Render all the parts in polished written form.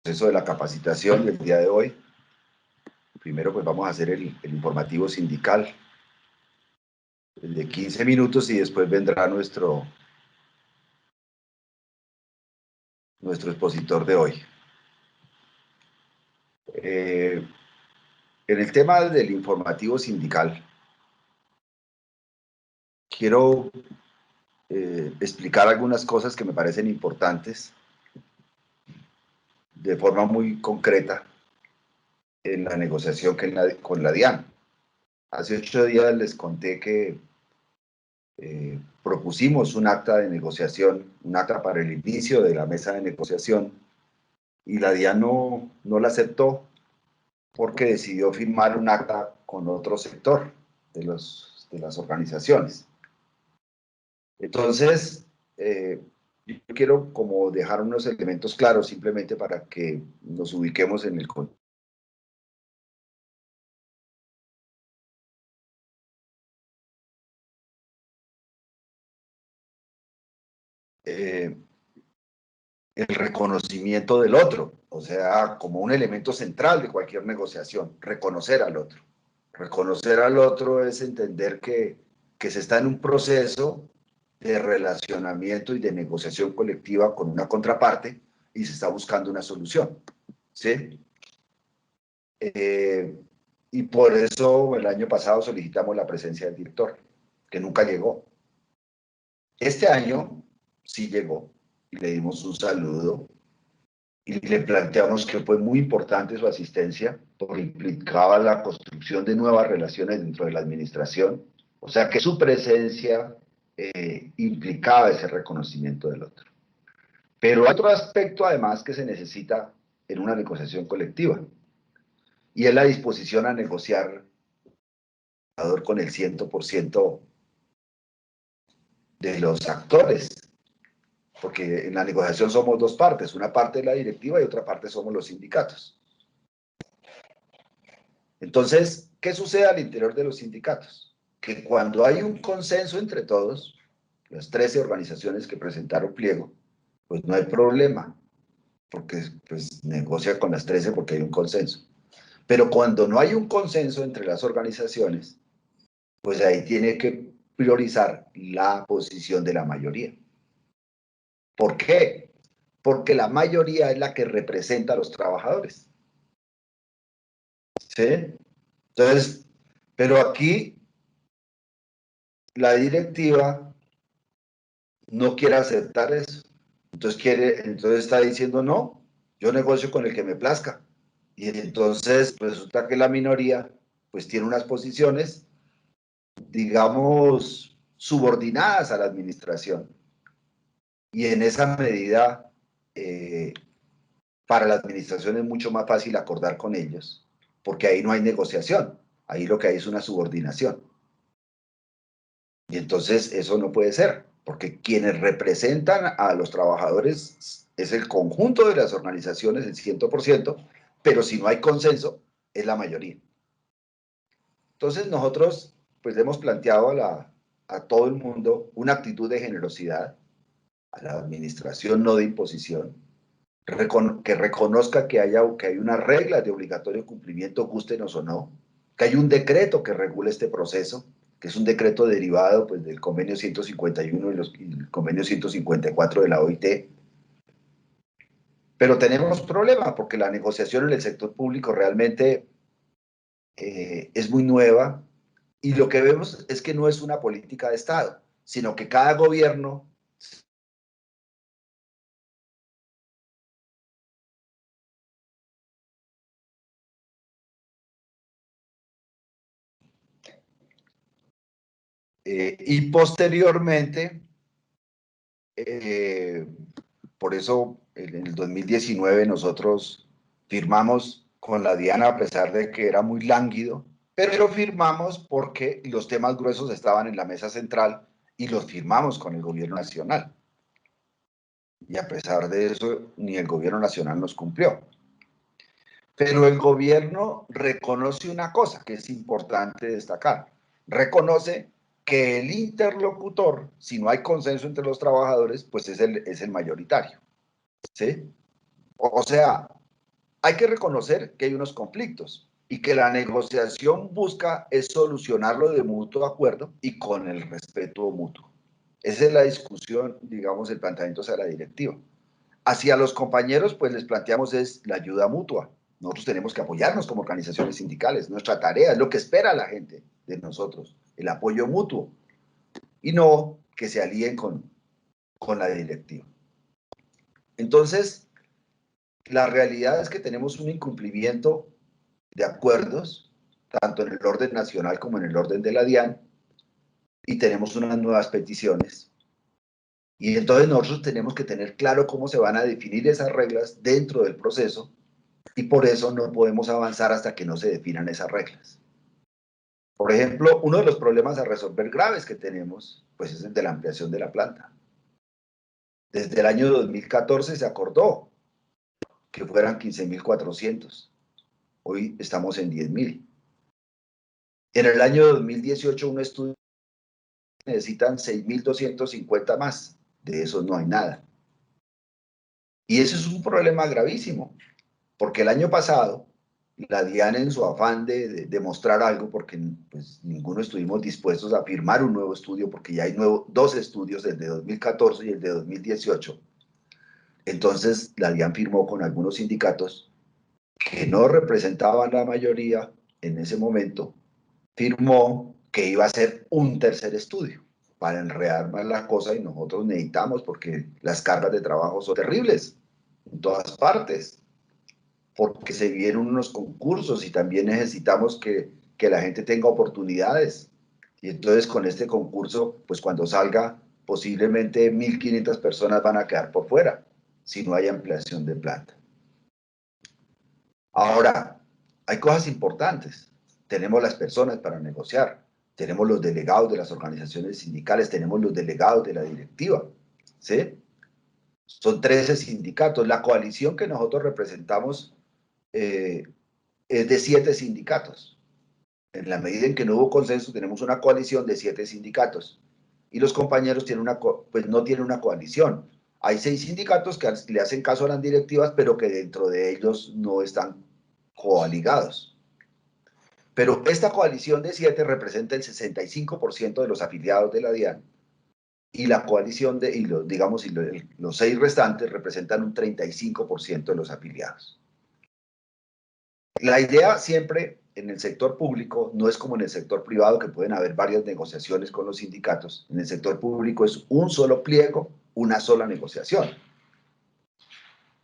proceso de la capacitación del día de hoy. Primero pues vamos a hacer el informativo sindical, el de 15 minutos, y después vendrá nuestro expositor de hoy. En el tema del informativo sindical, quiero explicar algunas cosas que me parecen importantes de forma muy concreta en la negociación con la DIAN. Hace 8 días les conté que propusimos un acta de negociación, un acta para el inicio de la mesa de negociación, y la DIAN no la aceptó porque decidió firmar un acta con otro sector de las organizaciones. Entonces, yo quiero como dejar unos elementos claros simplemente para que nos ubiquemos en el contexto. El reconocimiento del otro, o sea, como un elemento central de cualquier negociación, reconocer al otro. Reconocer al otro es entender que se está en un proceso de relacionamiento y de negociación colectiva con una contraparte y se está buscando una solución, ¿sí? Y por eso el año pasado solicitamos la presencia del director, que nunca llegó. Este año sí llegó y le dimos un saludo y le planteamos que fue muy importante su asistencia porque implicaba la construcción de nuevas relaciones dentro de la administración, o sea que su presencia implicaba ese reconocimiento del otro. Pero hay otro aspecto además que se necesita en una negociación colectiva, y es la disposición a negociar con el 100% de los actores, porque en la negociación somos dos partes, una parte es la directiva y otra parte somos los sindicatos. Entonces, ¿qué sucede al interior de los sindicatos? Que cuando hay un consenso entre todos, las 13 organizaciones que presentaron pliego, pues no hay problema, porque pues negocia con las 13 porque hay un consenso. Pero cuando no hay un consenso entre las organizaciones, pues ahí tiene que priorizar la posición de la mayoría. ¿Por qué? Porque la mayoría es la que representa a los trabajadores. ¿Sí? Entonces, pero aquí la directiva no quiere aceptar eso. Entonces está diciendo, no, yo negocio con el que me plazca. Y entonces resulta que la minoría pues tiene unas posiciones, digamos, subordinadas a la administración. Y en esa medida, para la administración es mucho más fácil acordar con ellos, porque ahí no hay negociación, ahí lo que hay es una subordinación. Y entonces eso no puede ser, porque quienes representan a los trabajadores es el conjunto de las organizaciones, el 100%, pero si no hay consenso, es la mayoría. Entonces nosotros pues hemos planteado a todo el mundo una actitud de generosidad, a la administración no de imposición, que reconozca que hay una regla de obligatorio cumplimiento, gústenos o no, que hay un decreto que regula este proceso, que es un decreto derivado pues, del convenio 151 y el convenio 154 de la OIT. Pero tenemos problemas porque la negociación en el sector público realmente es muy nueva, y lo que vemos es que no es una política de Estado, sino que cada gobierno y posteriormente, por eso en el 2019 nosotros firmamos con la DIAN a pesar de que era muy lánguido, pero firmamos porque los temas gruesos estaban en la mesa central y los firmamos con el gobierno nacional. Y a pesar de eso, ni el gobierno nacional nos cumplió. Pero el gobierno reconoce una cosa que es importante destacar. Reconoce que el interlocutor, si no hay consenso entre los trabajadores, pues es el mayoritario. ¿Sí? O sea, hay que reconocer que hay unos conflictos y que la negociación busca es solucionarlo de mutuo acuerdo y con el respeto mutuo. Esa es la discusión, digamos, el planteamiento hacia la directiva. Hacia los compañeros, pues les planteamos es la ayuda mutua. Nosotros tenemos que apoyarnos como organizaciones sindicales. Nuestra tarea es lo que espera la gente de nosotros, el apoyo mutuo. Y no que se alíen con la directiva. Entonces, la realidad es que tenemos un incumplimiento de acuerdos, tanto en el orden nacional como en el orden de la DIAN, y tenemos unas nuevas peticiones. Y entonces nosotros tenemos que tener claro cómo se van a definir esas reglas dentro del proceso, y por eso no podemos avanzar hasta que no se definan esas reglas. Por ejemplo, uno de los problemas a resolver graves que tenemos, pues es el de la ampliación de la planta. Desde el año 2014 se acordó que fueran 15.400. Hoy estamos en 10.000. En el año 2018 un estudio necesitan 6.250 más. De eso no hay nada. Y ese es un problema gravísimo, porque el año pasado la DIAN, en su afán de demostrar algo, porque pues, ninguno estuvimos dispuestos a firmar un nuevo estudio, porque ya hay dos estudios, el de 2014 y el de 2018. Entonces la DIAN firmó con algunos sindicatos que no representaban la mayoría en ese momento, firmó que iba a ser un tercer estudio para enredar más la cosa, y nosotros necesitamos, porque las cargas de trabajo son terribles en todas partes, porque se vienen unos concursos y también necesitamos que la gente tenga oportunidades. Y entonces con este concurso, pues cuando salga, posiblemente 1.500 personas van a quedar por fuera si no hay ampliación de planta. Ahora, hay cosas importantes. Tenemos las personas para negociar, tenemos los delegados de las organizaciones sindicales, tenemos los delegados de la directiva, ¿sí? Son 13 sindicatos. La coalición que nosotros representamos es de 7 sindicatos. En la medida en que no hubo consenso, tenemos una coalición de 7 sindicatos. Y los compañeros tienen pues no tienen una coalición. Hay 6 sindicatos que le hacen caso a las directivas, pero que dentro de ellos no están coaligados. Pero esta coalición de 7 representa el 65% de los afiliados de la DIAN, y la coalición los 6 restantes representan un 35% de los afiliados. La idea siempre en el sector público no es como en el sector privado, que pueden haber varias negociaciones con los sindicatos. En el sector público es un solo pliego, una sola negociación.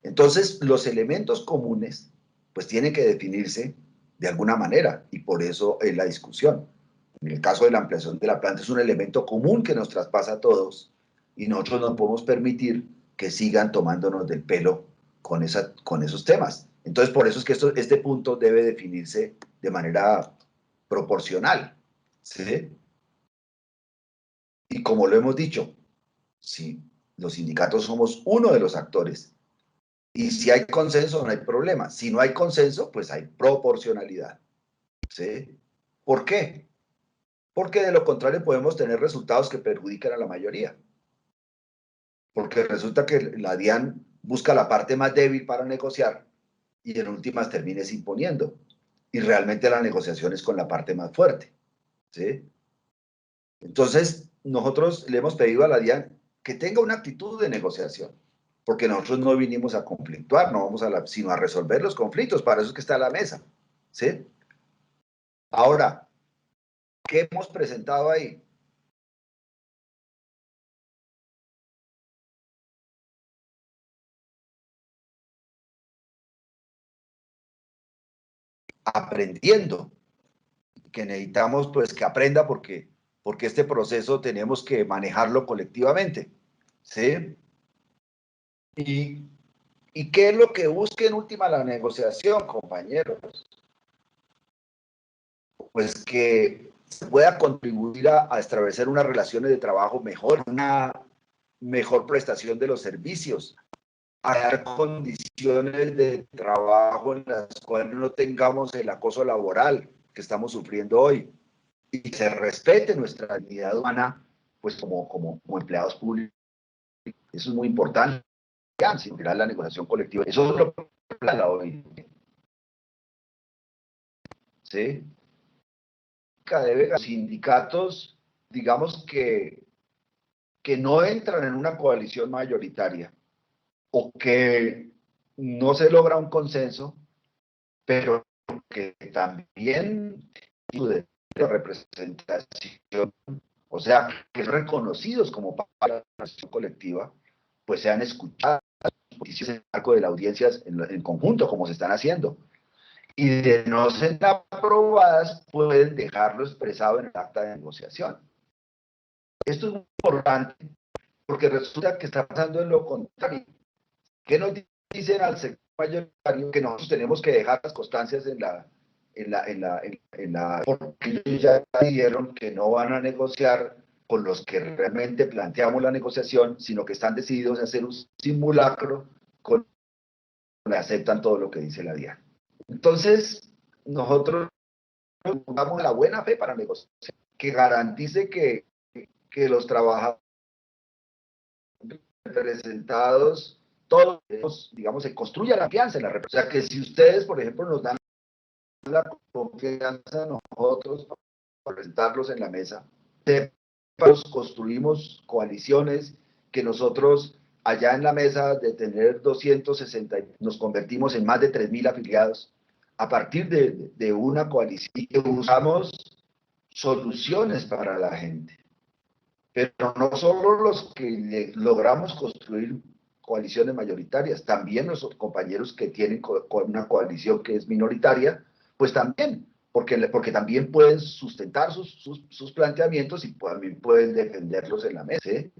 Entonces, los elementos comunes pues tienen que definirse de alguna manera, y por eso es la discusión. En el caso de la ampliación de la planta es un elemento común que nos traspasa a todos, y nosotros no podemos permitir que sigan tomándonos del pelo con esos temas. Entonces, por eso es que este punto debe definirse de manera proporcional, ¿sí? Y como lo hemos dicho, si los sindicatos somos uno de los actores, y si hay consenso no hay problema. Si no hay consenso, pues hay proporcionalidad, ¿sí? ¿Por qué? Porque de lo contrario podemos tener resultados que perjudican a la mayoría. Porque resulta que la DIAN busca la parte más débil para negociar y en últimas termines imponiendo. Y realmente la negociación es con la parte más fuerte, ¿sí? Entonces, nosotros le hemos pedido a la DIAN que tenga una actitud de negociación, porque nosotros no vinimos a conflictuar, no vamos sino a resolver los conflictos, para eso es que está la mesa, ¿sí? Ahora, ¿qué hemos presentado ahí? Aprendiendo, que necesitamos pues que aprenda, porque este proceso tenemos que manejarlo colectivamente, ¿sí? ¿Y qué es lo que busca en última la negociación, compañeros? Pues que se pueda contribuir a establecer unas relaciones de trabajo mejor, una mejor prestación de los servicios, a dar condiciones de trabajo en las cuales no tengamos el acoso laboral que estamos sufriendo hoy, y que se respete nuestra dignidad humana, pues como empleados públicos. Eso es muy importante. Sin mirar la negociación colectiva, eso es lo que habla hoy. ¿sí? Los sindicatos, digamos que no entran en una coalición mayoritaria o que no se logra un consenso, pero que también su derecho a representación, o sea, que son reconocidos como parte de la acción colectiva, pues sean escuchados en el marco de las audiencias en conjunto, como se están haciendo. Y de no ser aprobadas, pueden dejarlo expresado en el acta de negociación. Esto es muy importante porque resulta que está pasando en lo contrario. ¿Qué nos dicen al sector mayoritario? Que nosotros tenemos que dejar las constancias porque ellos ya dijeron que no van a negociar con los que realmente planteamos la negociación, sino que están decididos a hacer un simulacro con que aceptan todo lo que dice la DIAN. Entonces, nosotros jugamos la buena fe para negociar, que garantice que los trabajadores representados, todos, digamos, se construya la confianza en la representación. O sea, que si ustedes, por ejemplo, nos dan la confianza a nosotros para presentarlos en la mesa, construimos coaliciones que nosotros allá en la mesa de tener 260, nos convertimos en más de 3.000 afiliados a partir de una coalición y que usamos soluciones para la gente. Pero no solo los que logramos construir coaliciones mayoritarias, también los compañeros que tienen una coalición que es minoritaria, pues también, porque también pueden sustentar sus planteamientos y también pueden defenderlos en la mesa. ¿Eh?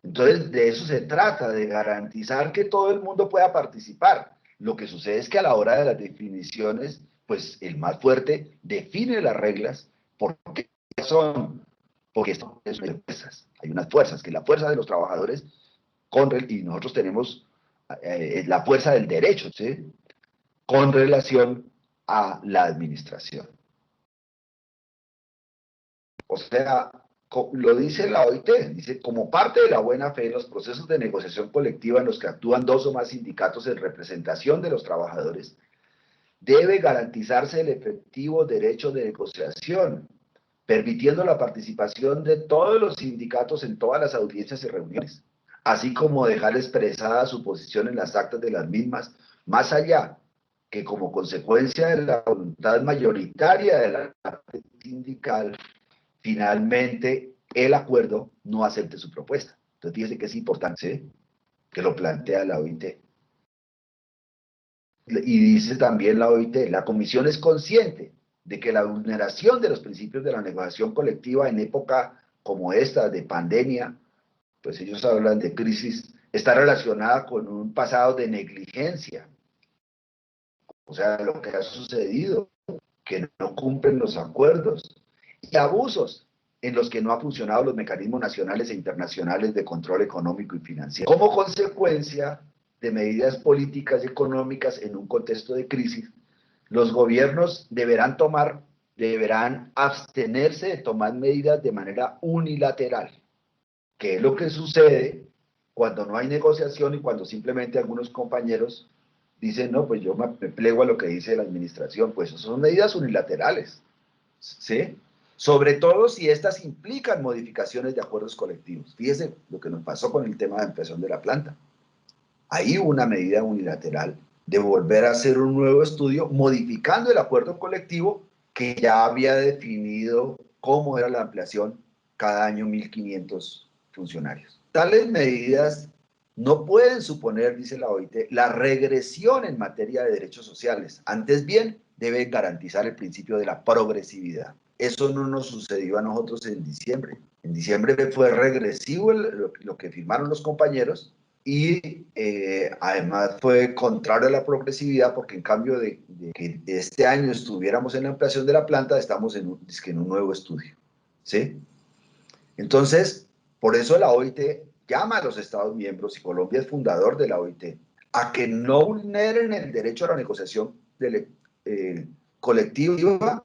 Entonces, de eso se trata, de garantizar que todo el mundo pueda participar. Lo que sucede es que a la hora de las definiciones, pues el más fuerte define las reglas porque son, porque hay fuerzas, hay unas fuerzas, que es la fuerza de los trabajadores y nosotros tenemos la fuerza del derecho, ¿sí? Con relación a la administración. O sea, lo dice la OIT, dice, como parte de la buena fe en los procesos de negociación colectiva en los que actúan dos o más sindicatos en representación de los trabajadores, debe garantizarse el efectivo derecho de negociación, permitiendo la participación de todos los sindicatos en todas las audiencias y reuniones, así como dejar expresada su posición en las actas de las mismas, más allá que como consecuencia de la voluntad mayoritaria de la parte sindical, finalmente el acuerdo no acepte su propuesta. Entonces fíjese que es importante, ¿sí? Que lo plantea la OIT. Y dice también la OIT, la comisión es consciente de que la vulneración de los principios de la negociación colectiva en época como esta de pandemia, pues ellos hablan de crisis, está relacionada con un pasado de negligencia. O sea, lo que ha sucedido, que no cumplen los acuerdos y abusos en los que no han funcionado los mecanismos nacionales e internacionales de control económico y financiero. Como consecuencia de medidas políticas y económicas en un contexto de crisis, los gobiernos deberán abstenerse de tomar medidas de manera unilateral, que es lo que sucede cuando no hay negociación y cuando simplemente algunos compañeros dicen, no, pues yo me plego a lo que dice la administración, pues eso son medidas unilaterales, ¿sí? Sobre todo si estas implican modificaciones de acuerdos colectivos. Fíjese lo que nos pasó con el tema de ampliación de la planta. Ahí hubo una medida unilateral de volver a hacer un nuevo estudio modificando el acuerdo colectivo que ya había definido cómo era la ampliación cada año 1.500 funcionarios. Tales medidas no pueden suponer, dice la OIT, la regresión en materia de derechos sociales. Antes bien, deben garantizar el principio de la progresividad. Eso no nos sucedió a nosotros en diciembre. En diciembre fue regresivo lo que firmaron los compañeros y además fue contrario a la progresividad porque en cambio de que este año estuviéramos en la ampliación de la planta, estamos en un nuevo estudio. ¿Sí? Entonces, por eso la OIT llama a los Estados miembros, y Colombia es fundador de la OIT, a que no vulneren el derecho a la negociación colectiva,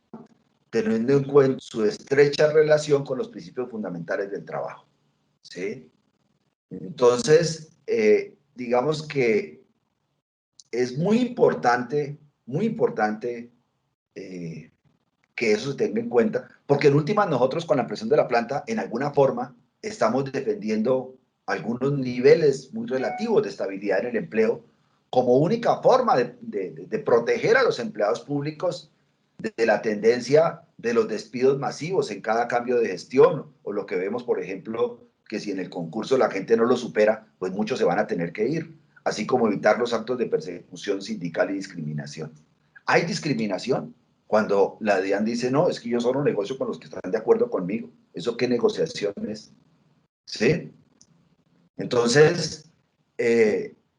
teniendo en cuenta su estrecha relación con los principios fundamentales del trabajo. ¿Sí? Entonces, digamos que es muy importante que eso se tenga en cuenta, porque en últimas nosotros con la ampliación de la planta, en alguna forma, estamos defendiendo algunos niveles muy relativos de estabilidad en el empleo como única forma de proteger a los empleados públicos de la tendencia de los despidos masivos en cada cambio de gestión, o lo que vemos, por ejemplo, que si en el concurso la gente no lo supera, pues muchos se van a tener que ir, así como evitar los actos de persecución sindical y discriminación. ¿Hay discriminación? Cuando la DIAN dice, no, es que yo solo negocio con los que están de acuerdo conmigo. ¿Eso qué negociación es? ¿Sí? Entonces,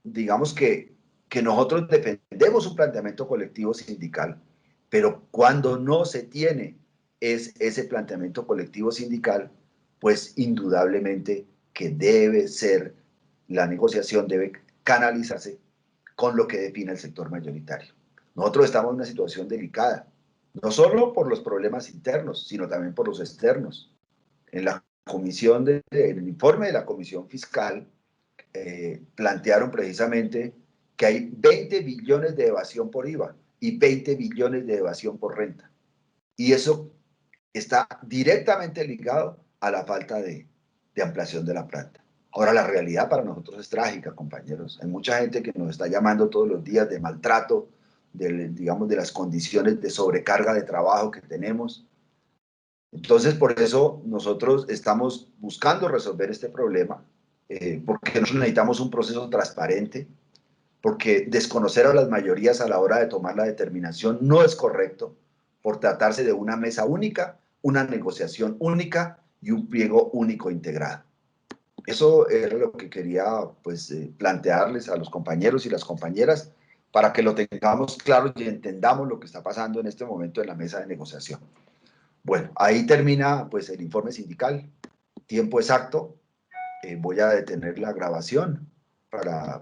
digamos que nosotros defendemos un planteamiento colectivo sindical, pero cuando no se tiene ese planteamiento colectivo sindical, pues indudablemente que debe ser, la negociación debe canalizarse con lo que define el sector mayoritario. Nosotros estamos en una situación delicada, no solo por los problemas internos, sino también por los externos. En la comisión en el informe de la Comisión Fiscal plantearon precisamente que hay 20 billones de evasión por IVA y 20 billones de evasión por renta. Y eso está directamente ligado a la falta de ampliación de la planta. Ahora, la realidad para nosotros es trágica, compañeros. Hay mucha gente que nos está llamando todos los días de maltrato, digamos, de las condiciones de sobrecarga de trabajo que tenemos. Entonces, por eso nosotros estamos buscando resolver este problema, porque nosotros necesitamos un proceso transparente, porque desconocer a las mayorías a la hora de tomar la determinación no es correcto, por tratarse de una mesa única, una negociación única y un pliego único integrado. Eso era lo que quería pues, plantearles a los compañeros y las compañeras para que lo tengamos claro y entendamos lo que está pasando en este momento en la mesa de negociación. Bueno, ahí termina pues, el informe sindical. Tiempo exacto. Voy a detener la grabación para